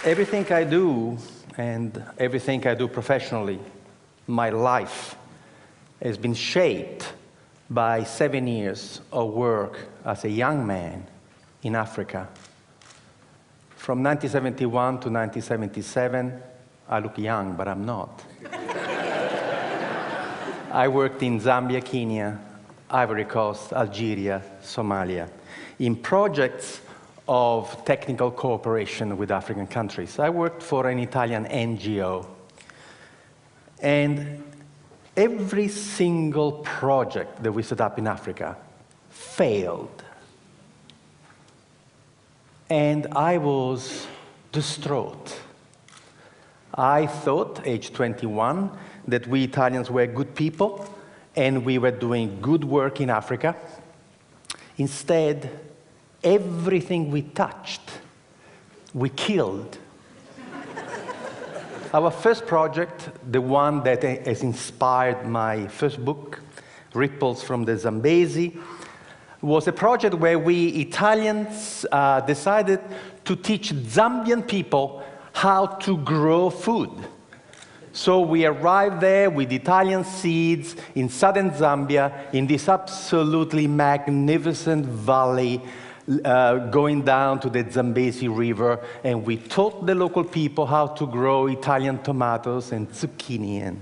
Everything I do, and everything I do professionally, my life, has been shaped by 7 years of work as a young man in Africa. From 1971 to 1977, I look young, but I'm not. I worked in Zambia, Kenya, Ivory Coast, Algeria, Somalia, in projects of technical cooperation with African countries. I worked for an Italian NGO. And every single project that we set up in Africa failed. And I was distraught. I thought, age 21, that we Italians were good people and we were doing good work in Africa. Instead, everything we touched, we killed. Our first project, the one that has inspired my first book, Ripples from the Zambezi, was a project where we Italians decided to teach Zambian people how to grow food. So we arrived there with Italian seeds in southern Zambia, in this absolutely magnificent valley, going down to the Zambezi River, and we taught the local people how to grow Italian tomatoes and zucchini.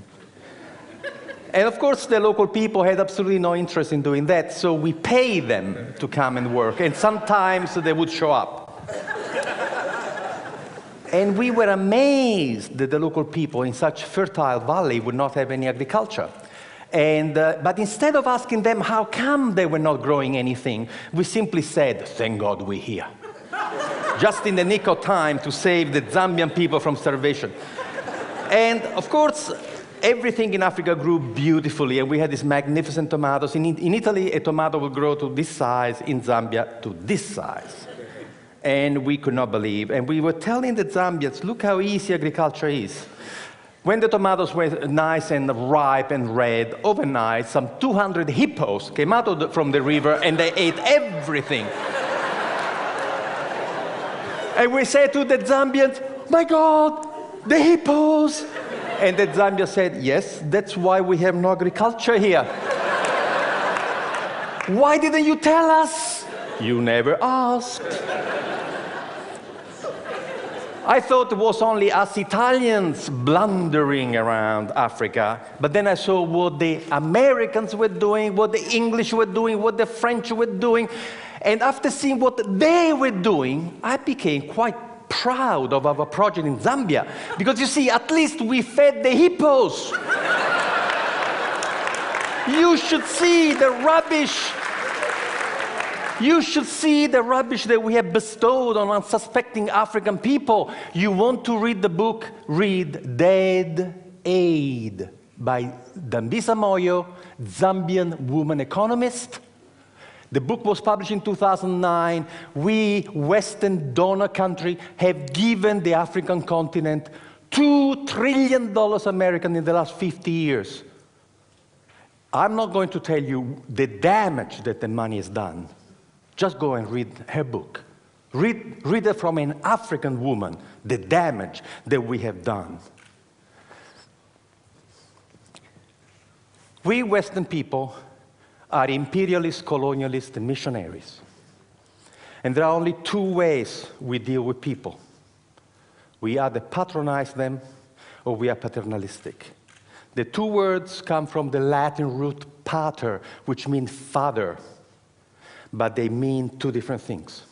And of course, the local people had absolutely no interest in doing that, so we paid them to come and work, and sometimes they would show up. And we were amazed that the local people in such fertile valley would not have any agriculture. But instead of asking them how come they were not growing anything, we simply said, thank God we're here. Just in the nick of time to save the Zambian people from starvation. And of course, everything in Africa grew beautifully, and we had these magnificent tomatoes. In Italy, a tomato would grow to this size, in Zambia, to this size. And we could not believe. And we were telling the Zambians, look how easy agriculture is. When the tomatoes were nice and ripe and red, overnight, some 200 hippos came out from the river and they ate everything. And we said to the Zambians, my God, the hippos! And the Zambians said, yes, that's why we have no agriculture here. Why didn't you tell us? You never asked. I thought it was only us Italians blundering around Africa, but then I saw what the Americans were doing, what the English were doing, what the French were doing, and after seeing what they were doing, I became quite proud of our project in Zambia, because you see, at least we fed the hippos. You should see the rubbish. You should see the rubbish that we have bestowed on unsuspecting African people. You want to read the book? Read Dead Aid by Dambisa Moyo, Zambian woman economist. The book was published in 2009. We, Western donor country, have given the African continent $2 trillion American in the last 50 years. I'm not going to tell you the damage that the money has done. Just go and read her book. Read it from an African woman, the damage that we have done. We Western people are imperialist, colonialist, and missionaries. And there are only two ways we deal with people. We either patronize them, or we are paternalistic. The two words come from the Latin root pater, which means father. But they mean two different things.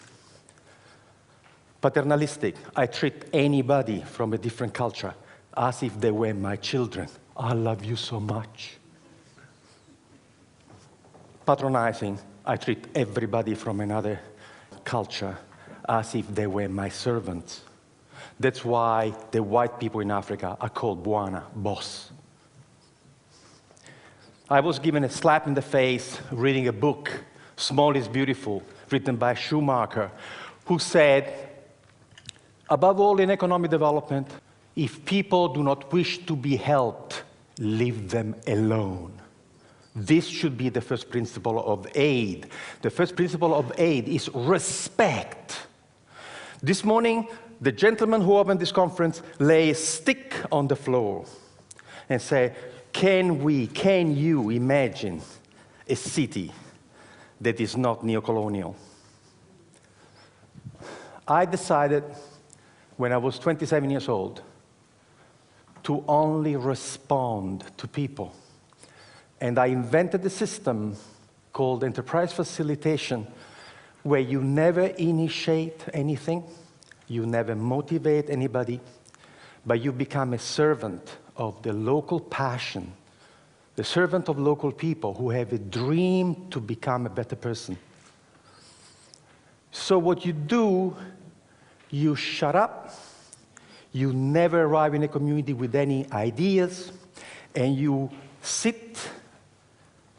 Paternalistic, I treat anybody from a different culture as if they were my children. I love you so much. Patronizing, I treat everybody from another culture as if they were my servants. That's why the white people in Africa are called Bwana, boss. I was given a slap in the face reading a book, Small is Beautiful, written by Schumacher, who said, above all in economic development, if people do not wish to be helped, leave them alone. This should be the first principle of aid. The first principle of aid is respect. This morning, the gentleman who opened this conference lay a stick on the floor and say, can you imagine a city that is not neocolonial? I decided when I was 27 years old to only respond to people. And I invented a system called enterprise facilitation, where you never initiate anything, you never motivate anybody, but you become a servant of the local passion, the servant of local people who have a dream to become a better person. So what you do, you shut up, you never arrive in a community with any ideas, and you sit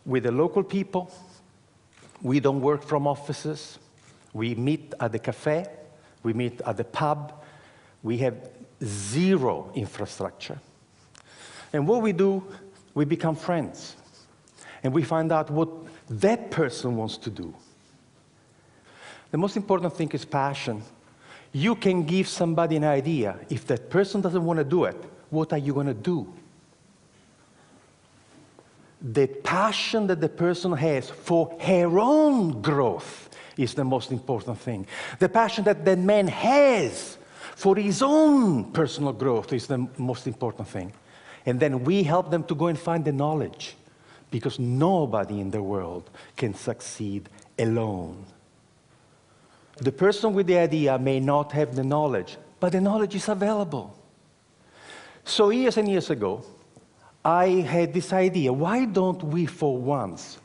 with the local people. We don't work from offices. We meet at the cafe. We meet at the pub. We have zero infrastructure. And what we do, we become friends. And we find out what that person wants to do. The most important thing is passion. You can give somebody an idea. If that person doesn't want to do it, what are you going to do? The passion that the person has for her own growth is the most important thing. The passion that the man has for his own personal growth is the most important thing. And then we help them to go and find the knowledge, because nobody in the world can succeed alone. The person with the idea may not have the knowledge, but the knowledge is available. So years and years ago, I had this idea, why don't we for once,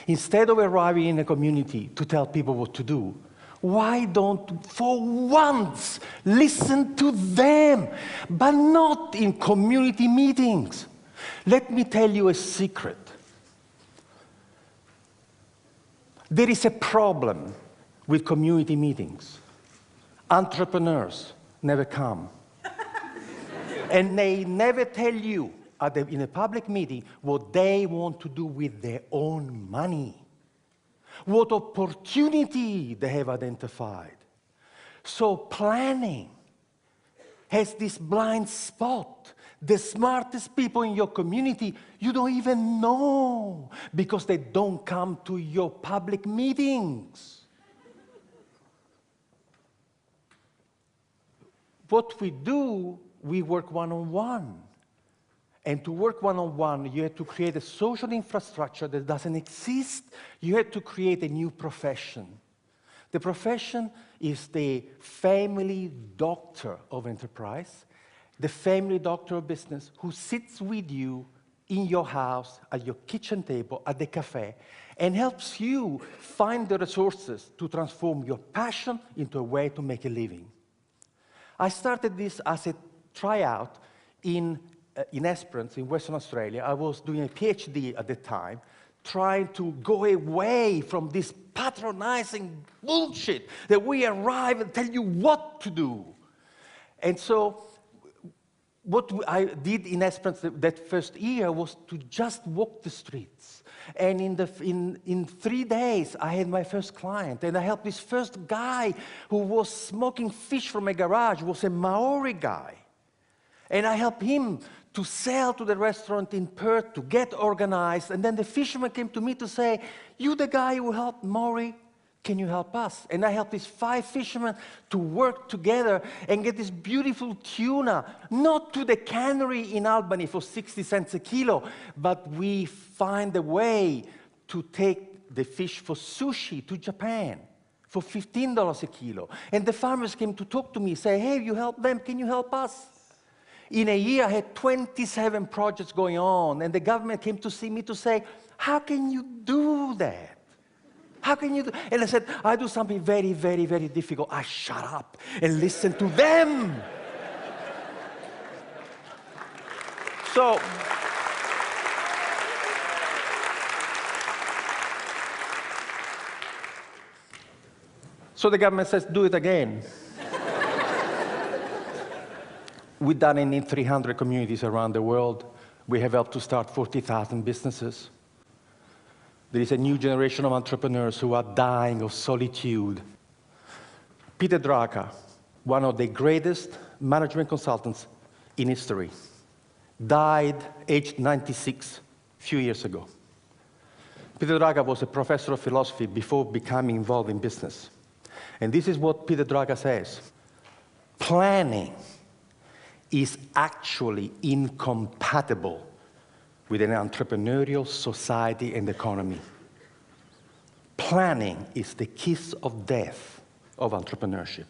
instead of arriving in a community to tell people what to do, why don't for once listen to them, but not in community meetings? Let me tell you a secret. There is a problem with community meetings. Entrepreneurs never come. And they never tell you in a public meeting what they want to do with their own money, what opportunity they have identified. So planning has this blind spot. The smartest people in your community, you don't even know, because they don't come to your public meetings. What we do, we work one-on-one. And to work one-on-one, you have to create a social infrastructure that doesn't exist. You have to create a new profession. The profession is the family doctor of enterprise, the family doctor of business, who sits with you in your house, at your kitchen table, at the cafe, and helps you find the resources to transform your passion into a way to make a living. I started this as a tryout in Esperance, in Western Australia. I was doing a PhD at the time, trying to go away from this patronizing bullshit that we arrive and tell you what to do. And so what I did in Esperance that first year was to just walk the streets. And in 3 days, I had my first client. And I helped this first guy who was smoking fish from a garage, was a Maori guy. And I helped him to sell to the restaurant in Perth, to get organized. And then the fisherman came to me to say, you the guy who helped Maori, can you help us? And I helped these 5 fishermen to work together and get this beautiful tuna, not to the cannery in Albany for 60 cents a kilo, but we find a way to take the fish for sushi to Japan for $15 a kilo. And the farmers came to talk to me, say, hey, you help them, can you help us? In a year, I had 27 projects going on, and the government came to see me to say, how can you do that? How can you do? And I said, I do something very, very, very difficult. I shut up and listen to them. So the government says, do it again. We've done it in 300 communities around the world. We have helped to start 40,000 businesses. There is a new generation of entrepreneurs who are dying of solitude. Peter Drucker, one of the greatest management consultants in history, died aged 96 a few years ago. Peter Drucker was a professor of philosophy before becoming involved in business. And this is what Peter Drucker says. Planning is actually incompatible with an entrepreneurial society and economy. Planning is the kiss of death of entrepreneurship.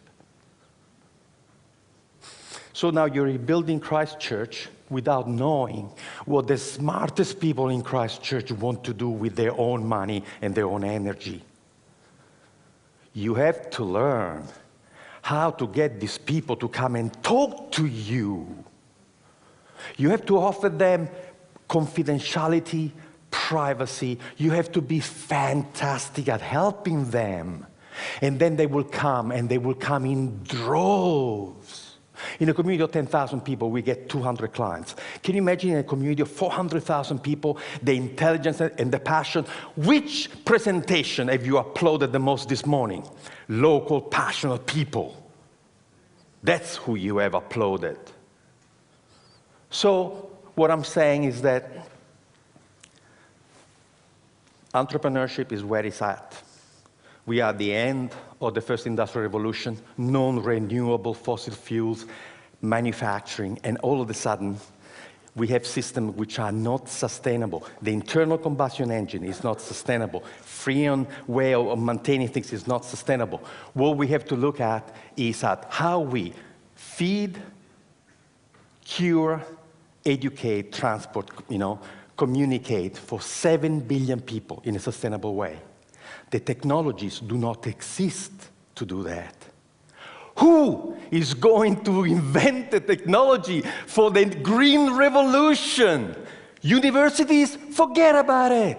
So now you're rebuilding Christ Church without knowing what the smartest people in Christ Church want to do with their own money and their own energy. You have to learn how to get these people to come and talk to you. You have to offer them confidentiality, privacy. You have to be fantastic at helping them. And then they will come, and they will come in droves. In a community of 10,000 people, we get 200 clients. Can you imagine in a community of 400,000 people, the intelligence and the passion? Which presentation have you uploaded the most this morning? Local, passionate people. That's who you have uploaded. So what I'm saying is that entrepreneurship is where it's at. We are at the end of the first industrial revolution, non-renewable fossil fuels, manufacturing, and all of a sudden, we have systems which are not sustainable. The internal combustion engine is not sustainable. Freon way of maintaining things is not sustainable. What we have to look at is at how we feed, cure, educate, transport, communicate for 7 billion people in a sustainable way. The technologies do not exist to do that. Who is going to invent the technology for the green revolution? Universities, forget about it.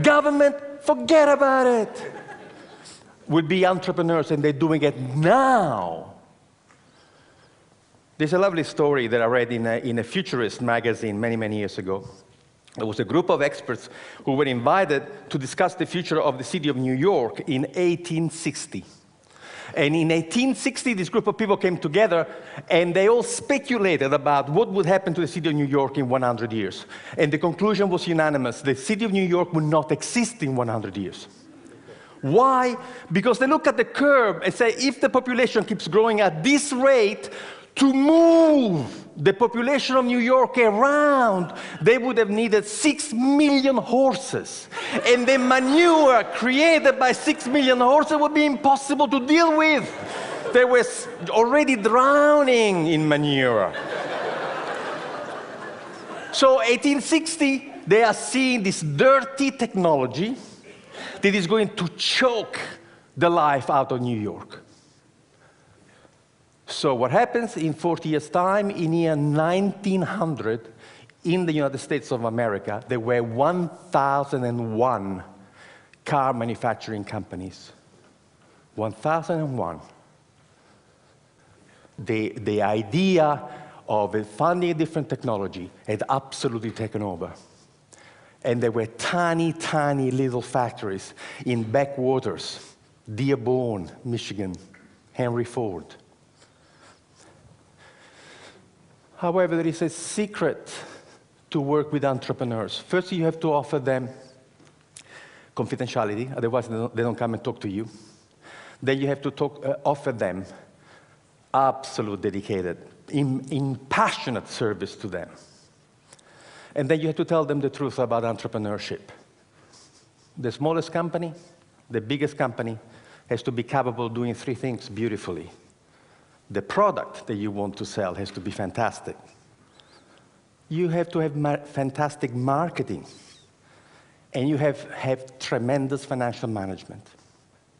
Government, forget about it. Will be entrepreneurs, and they're doing it now. There's a lovely story that I read in a futurist magazine many, many years ago. There was a group of experts who were invited to discuss the future of the city of New York in 1860. And in 1860, this group of people came together, and they all speculated about what would happen to the city of New York in 100 years. And the conclusion was unanimous. The city of New York would not exist in 100 years. Why? Because they look at the curve and say, if the population keeps growing at this rate, to move the population of New York around, they would have needed 6 million horses. And the manure created by 6 million horses would be impossible to deal with. They were already drowning in manure. So 1860, they are seeing this dirty technology that is going to choke the life out of New York. So what happens in 40 years' time, in year 1900, in the United States of America, there were 1,001 car manufacturing companies. 1,001. The idea of funding a different technology had absolutely taken over. And there were tiny, tiny little factories in backwaters, Dearborn, Michigan, Henry Ford. However, there is a secret to work with entrepreneurs. First, you have to offer them confidentiality, otherwise they don't come and talk to you. Then you have to offer them absolute dedicated, passionate service to them. And then you have to tell them the truth about entrepreneurship. The smallest company, the biggest company, has to be capable of doing 3 things beautifully. The product that you want to sell has to be fantastic. You have to have fantastic marketing. And you have tremendous financial management.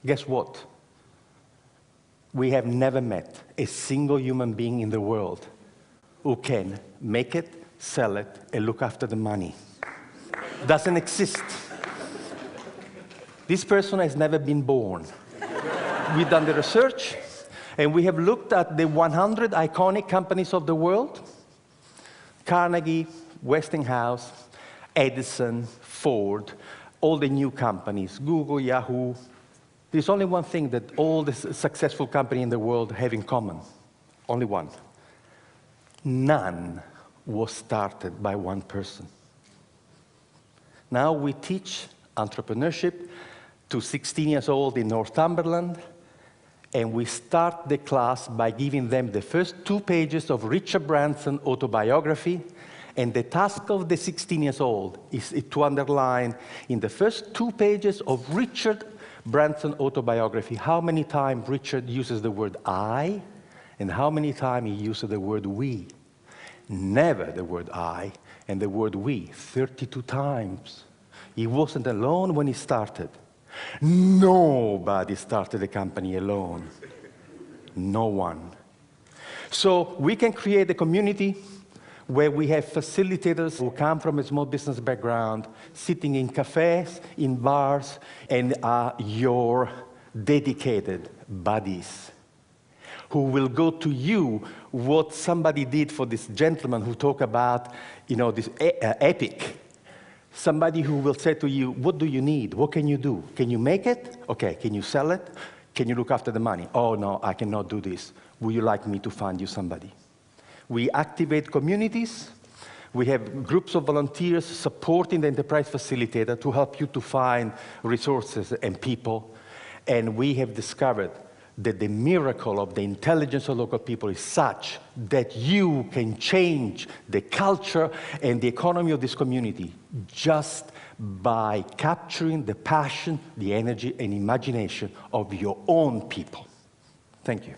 Guess what? We have never met a single human being in the world who can make it, sell it, and look after the money. Doesn't exist. This person has never been born. We've done the research. And we have looked at the 100 iconic companies of the world: Carnegie, Westinghouse, Edison, Ford, all the new companies, Google, Yahoo, There's only one thing that all the successful companies in the world have in common. Only one. None was started by one person. Now we teach entrepreneurship to 16 years old in Northumberland, and we start the class by giving them the first 2 pages of Richard Branson autobiography, and the task of the 16 years old is to underline in the first 2 pages of Richard Branson autobiography how many times Richard uses the word I, and how many times he uses the word we. Never the word I and the word we, 32 times. He wasn't alone when he started. Nobody started a company alone. No one. So we can create a community where we have facilitators who come from a small business background, sitting in cafes, in bars, and are your dedicated buddies, who will go to you what somebody did for this gentleman who talked about, this epic. Somebody who will say to you, what do you need? What can you do? Can you make it? Okay, can you sell it? Can you look after the money? Oh, no, I cannot do this. Would you like me to find you somebody? We activate communities. We have groups of volunteers supporting the enterprise facilitator to help you to find resources and people. And we have discovered that the miracle of the intelligence of local people is such that you can change the culture and the economy of this community just by capturing the passion, the energy, and imagination of your own people. Thank you.